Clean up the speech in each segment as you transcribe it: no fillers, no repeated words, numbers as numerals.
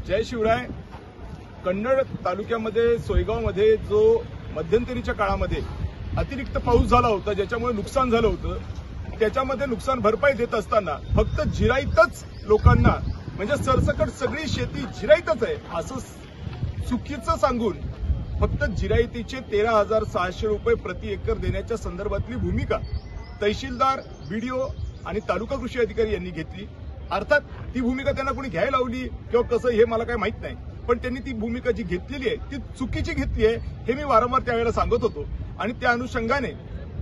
जय शिवराय. कन्नड तालुक्यामध्ये सोयगावमध्ये जो मध्यंतरीच्या काळामध्ये अतिरिक्त पाऊस झाला होता, ज्याच्यामुळे नुकसान झालं होतं, त्याच्यामध्ये नुकसान भरपाई देत असताना फक्त जिराईतच लोकांना, म्हणजे सरसकट सगळी शेती जिराईतच आहे असं चुकीचं सांगून फक्त जिरायतीचे 13,600 रुपये प्रति एकर देण्याच्या संदर्भातली भूमिका तहसीलदार, बीडीओ आणि तालुका कृषी अधिकारी यांनी घेतली. अर्थात ती भूमिका त्यांना कोणी घ्यायला लावली किंवा कसं हे मला काही माहित नाही, पण त्यांनी ती भूमिका जी घेतलेली आहे ती चुकीची घेतली आहे हे मी वारंवार त्यावेळेला सांगत होतो. आणि त्या अनुषंगाने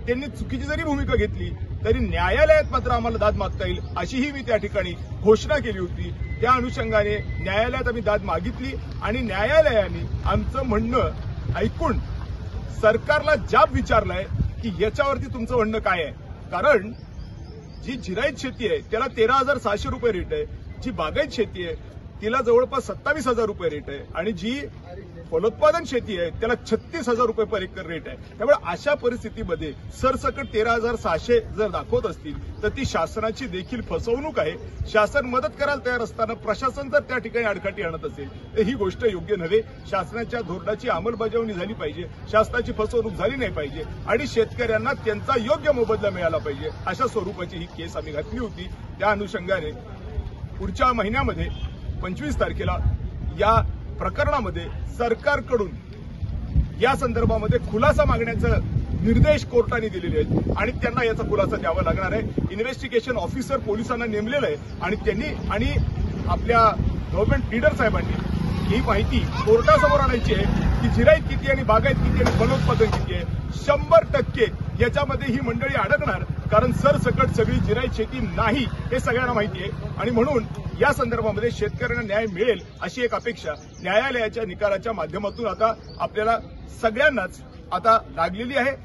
त्यांनी चुकीची जरी भूमिका घेतली तरी न्यायालयात मात्र आम्हाला दाद मागता येईल अशीही मी त्या ठिकाणी घोषणा केली होती. त्या अनुषंगाने न्यायालयात आम्ही दाद मागितली आणि न्यायालयाने आमचं म्हणणं ऐकून सरकारला जाब विचारलाय की याच्यावरती तुमचं म्हणणं काय आहे. कारण जी जिरायत शेती आहे त्याला 13,600 रुपये रेट आहे, जी बागायत शेती आहे तिला जवळपास 27,000 रुपये रेट आहे आणि जी फलोत्पादन शेती आहे त्याला 36,000 रुपये पर एकर रेट आहे. त्यामुळे अशा परिस्थितीमध्ये सरसकट 13,600 जर दाखवत असतील तर ती शासनाची देखील फसवणूक आहे. शासन मदत करायला तयार असताना प्रशासन जर त्या ठिकाणी आडकाठी आणत असेल तर ही गोष्ट योग्य नव्हे. शासनाच्या धोरणाची अंमलबजावणी झाली पाहिजे, शासनाची फसवणूक झाली नाही पाहिजे आणि शेतकऱ्यांना त्यांचा योग्य मोबदला मिळाला पाहिजे अशा स्वरूपाची ही केस आम्ही घातली होती. त्या अनुषंगाने पुढच्या महिन्यामध्ये 25 तारखेला या प्रकरणामध्ये सरकारकडून या संदर्भामध्ये खुलासा मागण्याचे निर्देश कोर्टाने दिलेले आहेत आणि त्यांना याचा खुलासा द्यावा लागणार आहे. इन्व्हेस्टिगेशन ऑफिसर पोलिसांना नेमलेलं आहे आणि त्यांनी आणि आपल्या गव्हर्नमेंट लीडर साहेबांनी ही माहिती कोर्टासमोर आणायची आहे की जिरायत किती आणि बागायत किती आणि फलोत्पादन किती आहे. 100% याच्यामध्ये ही मंडळी अडकणार, कारण सरसकट सगळी जिरायत शेती नाही हे सगळ्यांना माहिती आहे आणि म्हणून या संदर्भामध्ये शेतकऱ्यांना न्याय मिळेल अशी एक अपेक्षा न्यायालयाच्या निकालाच्या माध्यमातून आता आपल्याला सगळ्यांनाच आता लागलेली आहे.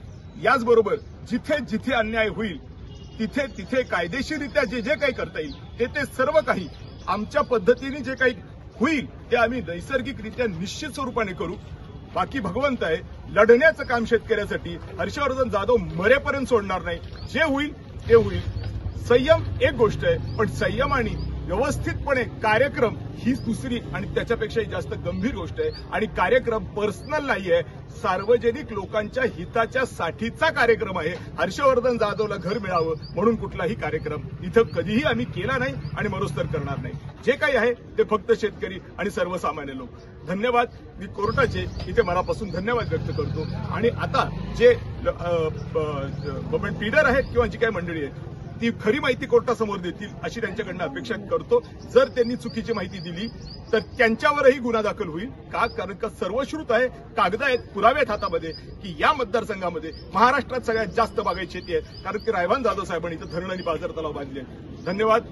याचबरोबर जिथे जिथे अन्याय होईल तिथे तिथे कायदेशीररित्या जे जे काही करता येईल ते सर्व काही आमच्या पद्धतीने जे काही होईल ते आम्ही नैसर्गिकरित्या निश्चित स्वरूपाने करू. बाकी भगवंत आहे. लढण्याचं काम शेतकऱ्यासाठी हर्षवर्धन जाधव मरेपर्यंत सोडणार नाही. जे होईल ते होईल. संयम एक गोष्ट आहे, पण संयम आणि व्यवस्थितपणे कार्यक्रम ही दुसरी आणि त्याच्यापेक्षाही जास्त गंभीर गोष्ट आहे. आणि कार्यक्रम पर्सनल नाहीये, सार्वजनिक लोकांच्या हिताच्या साठीचा कार्यक्रम आहे. हर्षवर्धन जाधवला घर मिळावं म्हणून कुठलाही कार्यक्रम इथं कधीही आम्ही केला नाही आणि मरोस्तर करणार नाही. जे काही आहे ते फक्त शेतकरी आणि सर्वसामान्य लोक. धन्यवाद. मी कोर्टाचे इथे मनापासून धन्यवाद व्यक्त करतो आणि आता जे गव्हर्नमेंट लीडर आहेत किंवा जी काही मंडळी आहे ती खरी माहिती कोर्टासमोर देतील अशी त्यांच्याकडनं अपेक्षा करतो. जर त्यांनी चुकीची माहिती दिली तर त्यांच्यावरही गुन्हा दाखल होईल. का? कारण का सर्वश्रुत आहे, कागद आहेत, पुरावे आहेत हातामध्ये की या मतदारसंघामध्ये महाराष्ट्रात सगळ्यात जास्त बागायत शेती आहे, कारण की रायवान जाधव साहेबांनी इथं धरण आणि बाजार तलाव बांधले. धन्यवाद.